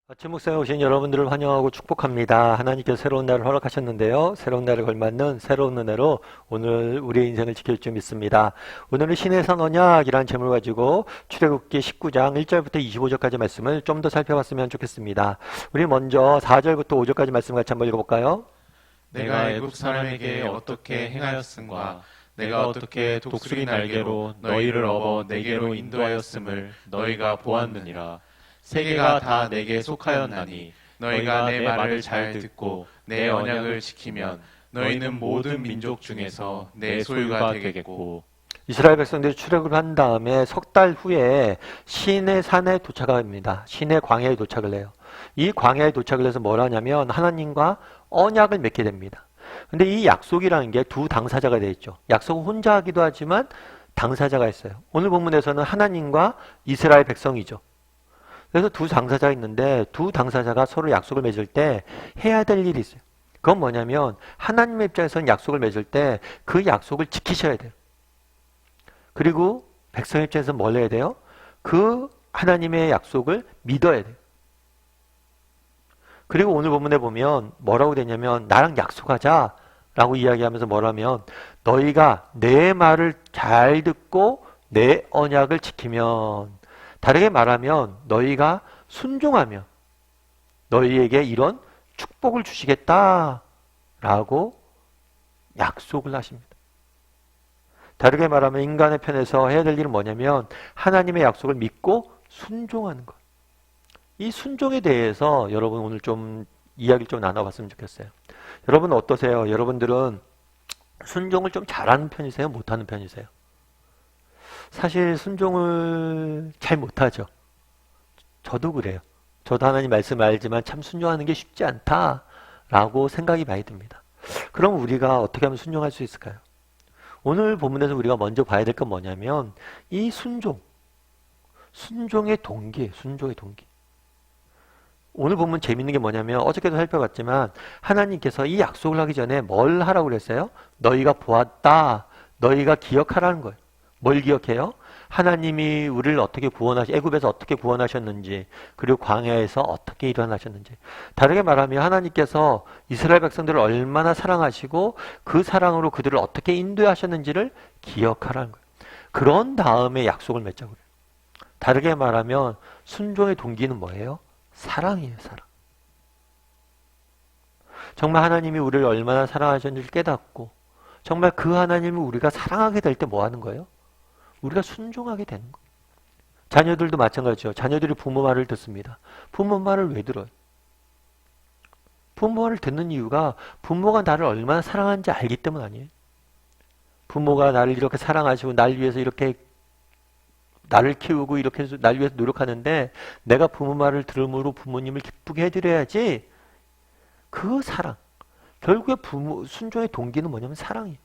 아침 묵상에 오신 여러분들을 환영하고 축복합니다. 하나님께서 새로운 날을 허락하셨는데요. 새로운 날에 걸맞는 새로운 은혜로 오늘 우리의 인생을 지킬 줄 믿습니다. 오늘은 신의 산 언약이라는 제목을 가지고 출애굽기 19장 1절부터 25절까지 말씀을 좀 더 살펴봤으면 좋겠습니다. 우리 먼저 4절부터 5절까지 말씀 같이 한번 읽어볼까요? 내가 애굽 사람에게 어떻게 행하였음과 내가 어떻게 독수리 날개로 너희를 업어 내게로 인도하였음을 너희가 보았느니라. 세계가 다 내게 속하였나니 너희가 내 말을 잘 듣고 내 언약을 지키면 너희는 모든 민족 중에서 내 소유가 되겠고. 이스라엘 백성들이 출애굽을 한 다음에 석 달 후에 시내 산에 도착합니다. 시내 광야에 도착을 해요. 이 광야에 도착을 해서 뭘 하냐면 하나님과 언약을 맺게 됩니다. 근데 이 약속이라는 게 두 당사자가 되어 있죠. 약속은 혼자 하기도 하지만 당사자가 있어요. 오늘 본문에서는 하나님과 이스라엘 백성이죠. 그래서 두 당사자가 있는데 두 당사자가 서로 약속을 맺을 때 해야 될 일이 있어요. 그건 뭐냐면 하나님의 입장에서는 약속을 맺을 때 그 약속을 지키셔야 돼요. 그리고 백성 입장에서는 뭘 해야 돼요? 그 하나님의 약속을 믿어야 돼요. 그리고 오늘 본문에 보면 뭐라고 되냐면 나랑 약속하자 라고 이야기하면서 뭐라면 너희가 내 말을 잘 듣고 내 언약을 지키면, 다르게 말하면 너희가 순종하면 너희에게 이런 축복을 주시겠다 라고 약속을 하십니다. 다르게 말하면 인간의 편에서 해야 될 일은 뭐냐면 하나님의 약속을 믿고 순종하는 것. 이 순종에 대해서 여러분 오늘 좀 이야기를 좀 나눠봤으면 좋겠어요. 여러분 어떠세요? 여러분들은 순종을 좀 잘하는 편이세요? 못하는 편이세요? 사실 순종을 잘 못하죠. 저도 그래요. 저도 하나님 말씀 알지만 참 순종하는 게 쉽지 않다라고 생각이 많이 듭니다. 그럼 우리가 어떻게 하면 순종할 수 있을까요? 오늘 본문에서 우리가 먼저 봐야 될 건 뭐냐면 이 순종의 동기, 순종의 동기. 오늘 보면 재밌는 게 뭐냐면 어저께도 살펴봤지만 하나님께서 이 약속을 하기 전에 뭘 하라고 그랬어요? 너희가 보았다. 너희가 기억하라는 거예요. 뭘 기억해요? 하나님이 우리를 어떻게 애굽에서 어떻게 구원하셨는지, 그리고 광야에서 어떻게 일어나셨는지. 다르게 말하면 하나님께서 이스라엘 백성들을 얼마나 사랑하시고 그 사랑으로 그들을 어떻게 인도하셨는지를 기억하라는 거예요. 그런 다음에 약속을 맺자고 그래요. 다르게 말하면 순종의 동기는 뭐예요? 사랑이에요, 사랑. 정말 하나님이 우리를 얼마나 사랑하셨는지를 깨닫고 정말 그 하나님을 우리가 사랑하게 될 때 뭐 하는 거예요? 우리가 순종하게 되는 거예요. 자녀들도 마찬가지죠. 자녀들이 부모 말을 듣습니다. 부모 말을 왜 들어요? 부모 말을 듣는 이유가 부모가 나를 얼마나 사랑하는지 알기 때문 아니에요? 부모가 나를 이렇게 사랑하시고 날 위해서 이렇게 나를 키우고 이렇게 해서 날 위해서 노력하는데 내가 부모 말을 들음으로 부모님을 기쁘게 해드려야지. 그 사랑. 결국에 순종의 동기는 뭐냐면 사랑이에요.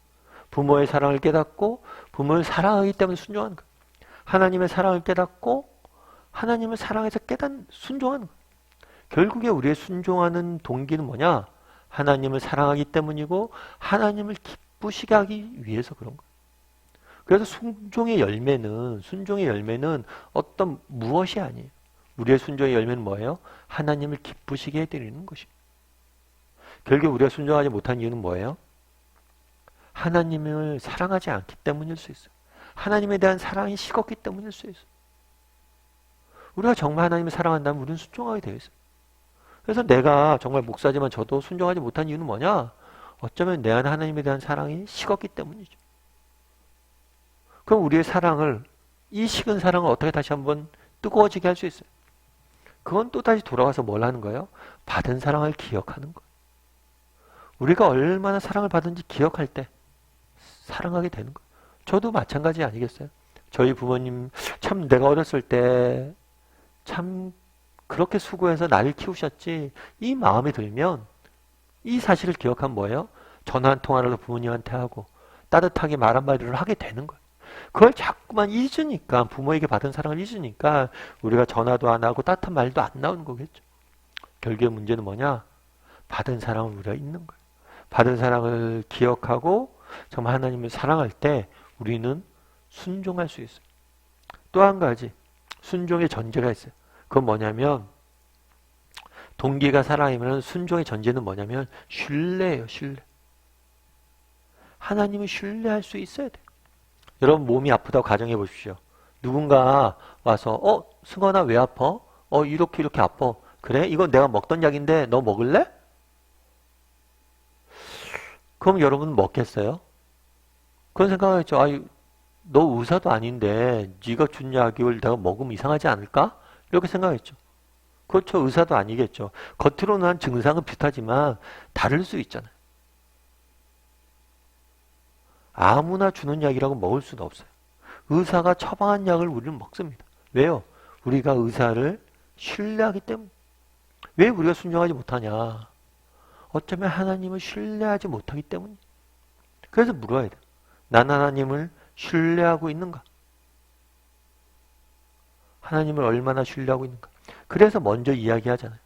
부모의 사랑을 깨닫고 부모를 사랑하기 때문에 순종하는 거예요. 하나님의 사랑을 깨닫고 하나님을 사랑해서 순종하는 거예요. 결국에 우리의 순종하는 동기는 뭐냐? 하나님을 사랑하기 때문이고 하나님을 기쁘시게 하기 위해서 그런 거예요. 그래서 순종의 열매는 어떤 무엇이 아니에요. 우리의 순종의 열매는 뭐예요? 하나님을 기쁘시게 해드리는 것입니다. 결국 우리가 순종하지 못한 이유는 뭐예요? 하나님을 사랑하지 않기 때문일 수 있어요. 하나님에 대한 사랑이 식었기 때문일 수 있어요. 우리가 정말 하나님을 사랑한다면 우리는 순종하게 되어 있어요. 그래서 내가 정말 목사지만 저도 순종하지 못한 이유는 뭐냐? 어쩌면 내 안에 하나님에 대한 사랑이 식었기 때문이죠. 그럼 우리의 사랑을, 이 식은 사랑을 어떻게 다시 한번 뜨거워지게 할 수 있어요? 그건 또 다시 돌아가서 뭘 하는 거예요? 받은 사랑을 기억하는 거예요. 우리가 얼마나 사랑을 받은지 기억할 때 사랑하게 되는 거예요. 저도 마찬가지 아니겠어요? 저희 부모님 참 내가 어렸을 때 참 그렇게 수고해서 나를 키우셨지, 이 마음이 들면 이 사실을 기억하면 뭐예요? 전화 한 통화라도 부모님한테 하고 따뜻하게 말 한마디를 하게 되는 거예요. 그걸 자꾸만 잊으니까, 부모에게 받은 사랑을 잊으니까 우리가 전화도 안 하고 따뜻한 말도 안 나오는 거겠죠. 결국에 문제는 뭐냐? 받은 사랑을 우리가 잊는 거예요. 받은 사랑을 기억하고 정말 하나님을 사랑할 때 우리는 순종할 수 있어요. 또 한 가지 순종의 전제가 있어요. 그건 뭐냐면 동기가 사랑이면 순종의 전제는 뭐냐면 신뢰예요, 신뢰. 하나님을 신뢰할 수 있어야 돼요. 여러분 몸이 아프다고 가정해 보십시오. 누군가 와서 승원아 왜 아파? 이렇게 이렇게 아파. 그래? 이건 내가 먹던 약인데 너 먹을래? 그럼 여러분 먹겠어요? 그런 생각하겠죠. 아유, 너 의사도 아닌데 네가 준 약을 내가 먹으면 이상하지 않을까? 이렇게 생각했죠. 그렇죠. 의사도 아니겠죠. 겉으로는 한 증상은 비슷하지만 다를 수 있잖아요. 아무나 주는 약이라고 먹을 수는 없어요. 의사가 처방한 약을 우리는 먹습니다. 왜요? 우리가 의사를 신뢰하기 때문에. 왜 우리가 순종하지 못하냐? 어쩌면 하나님을 신뢰하지 못하기 때문에. 그래서 물어야 돼요. 난 하나님을 신뢰하고 있는가? 하나님을 얼마나 신뢰하고 있는가? 그래서 먼저 이야기하잖아요.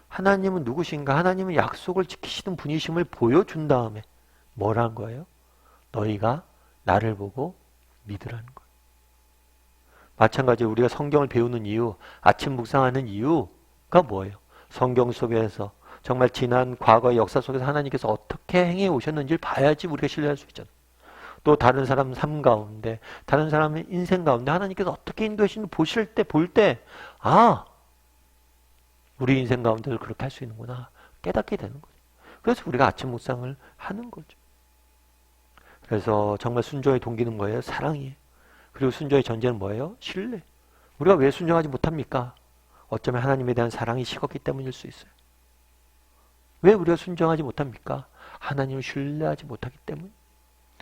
하나님은 누구신가? 하나님은 약속을 지키시는 분이심을 보여준 다음에 뭐라는 거예요? 너희가 나를 보고 믿으라는 거예요. 마찬가지로 우리가 성경을 배우는 이유, 아침 묵상하는 이유가 뭐예요? 성경 속에서 정말 지난 과거의 역사 속에서 하나님께서 어떻게 행해 오셨는지를 봐야지 우리가 신뢰할 수 있잖아요. 또 다른 사람 삶 가운데, 다른 사람의 인생 가운데 하나님께서 어떻게 인도하시는지 볼 때, 우리 인생 가운데도 그렇게 할 수 있는구나 깨닫게 되는 거죠. 그래서 우리가 아침 묵상을 하는 거죠. 그래서 정말 순종의 동기는 뭐예요? 사랑이에요. 그리고 순종의 전제는 뭐예요? 신뢰. 우리가 왜 순종하지 못합니까? 어쩌면 하나님에 대한 사랑이 식었기 때문일 수 있어요. 왜 우리가 순종하지 못합니까? 하나님을 신뢰하지 못하기 때문.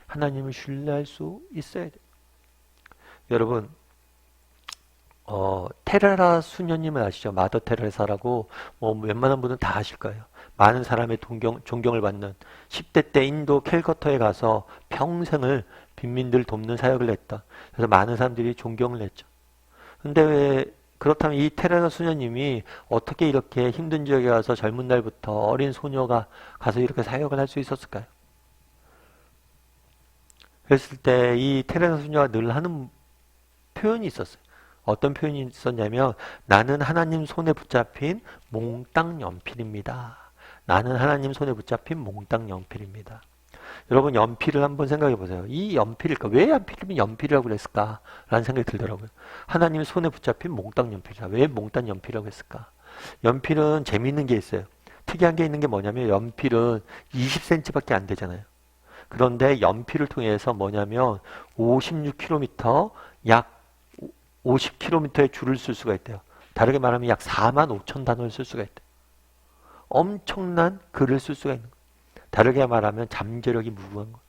하나님을 신뢰할 수 있어야 돼요. 여러분, 테레사 수녀님을 아시죠? 마더 테레사라고 웬만한 분은 다 아실 거예요. 많은 사람의 존경을 받는 10대 때 인도 캘커터에 가서 평생을 빈민들 돕는 사역을 했다. 그래서 많은 사람들이 존경을 했죠. 근데 왜 그렇다면 이 테레사 수녀님이 어떻게 이렇게 힘든 지역에 가서 젊은 날부터 어린 소녀가 가서 이렇게 사역을 할 수 있었을까요? 그랬을 때 이 테레사 수녀가 늘 하는 표현이 있었어요. 어떤 표현이 있었냐면 나는 하나님 손에 붙잡힌 몽땅 연필입니다. 나는 하나님 손에 붙잡힌 몽땅 연필입니다. 여러분 연필을 한번 생각해 보세요. 이 연필일까? 왜 연필이면 연필이라고 그랬을까? 라는 생각이 들더라고요. 하나님 손에 붙잡힌 몽땅 연필이다. 왜 몽땅 연필이라고 했을까? 연필은 재미있는 게 있어요. 특이한 게 있는 게 뭐냐면 연필은 20cm밖에 안 되잖아요. 그런데 연필을 통해서 뭐냐면 56km 약 50km의 줄을 쓸 수가 있대요. 다르게 말하면 약 45,000단어를 쓸 수가 있대요. 엄청난 글을 쓸 수가 있는 거예요. 다르게 말하면 잠재력이 무궁한 거예요.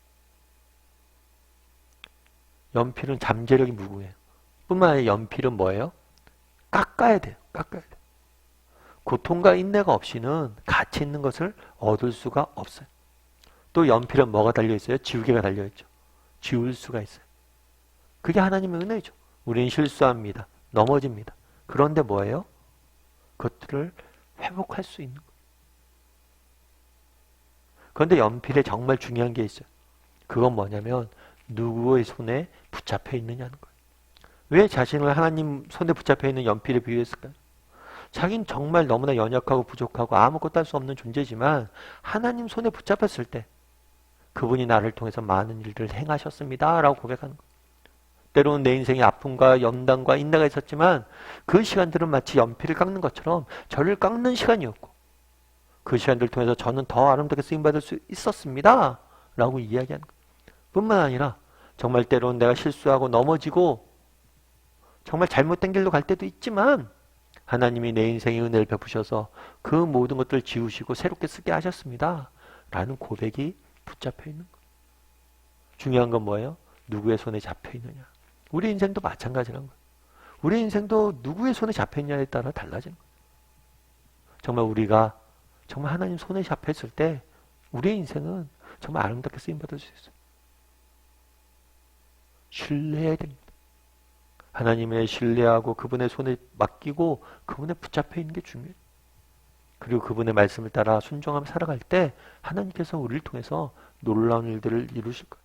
연필은 잠재력이 무궁해요. 뿐만 아니라 연필은 뭐예요? 깎아야 돼요. 깎아야 돼요. 고통과 인내가 없이는 가치 있는 것을 얻을 수가 없어요. 또 연필은 뭐가 달려있어요? 지우개가 달려있죠. 지울 수가 있어요. 그게 하나님의 은혜죠. 우리는 실수합니다. 넘어집니다. 그런데 뭐예요? 그것들을 회복할 수 있는 거예요. 그런데 연필에 정말 중요한 게 있어요. 그건 뭐냐면 누구의 손에 붙잡혀 있느냐는 거예요. 왜 자신을 하나님 손에 붙잡혀 있는 연필에 비유했을까요? 자기는 정말 너무나 연약하고 부족하고 아무것도 할 수 없는 존재지만 하나님 손에 붙잡혔을 때 그분이 나를 통해서 많은 일들을 행하셨습니다. 라고 고백하는 거예요. 때로는 내 인생에 아픔과 연단과 인내가 있었지만 그 시간들은 마치 연필을 깎는 것처럼 저를 깎는 시간이었고 그 시간들을 통해서 저는 더 아름답게 쓰임받을 수 있었습니다. 라고 이야기하는 거예요. 뿐만 아니라 정말 때로는 내가 실수하고 넘어지고 정말 잘못된 길로 갈 때도 있지만 하나님이 내 인생에 은혜를 베푸셔서 그 모든 것들을 지우시고 새롭게 쓰게 하셨습니다. 라는 고백이 붙잡혀 있는 거예요. 중요한 건 뭐예요? 누구의 손에 잡혀 있느냐. 우리 인생도 마찬가지라는 거예요. 우리 인생도 누구의 손에 잡혀 있냐에 따라 달라지는 거예요. 정말 우리가 정말 하나님 손에 잡혔을 때 우리의 인생은 정말 아름답게 쓰임받을 수 있어요. 신뢰해야 됩니다. 하나님의 신뢰하고 그분의 손에 맡기고 그분에 붙잡혀 있는 게 중요해요. 그리고 그분의 말씀을 따라 순종하며 살아갈 때 하나님께서 우리를 통해서 놀라운 일들을 이루실 거예요.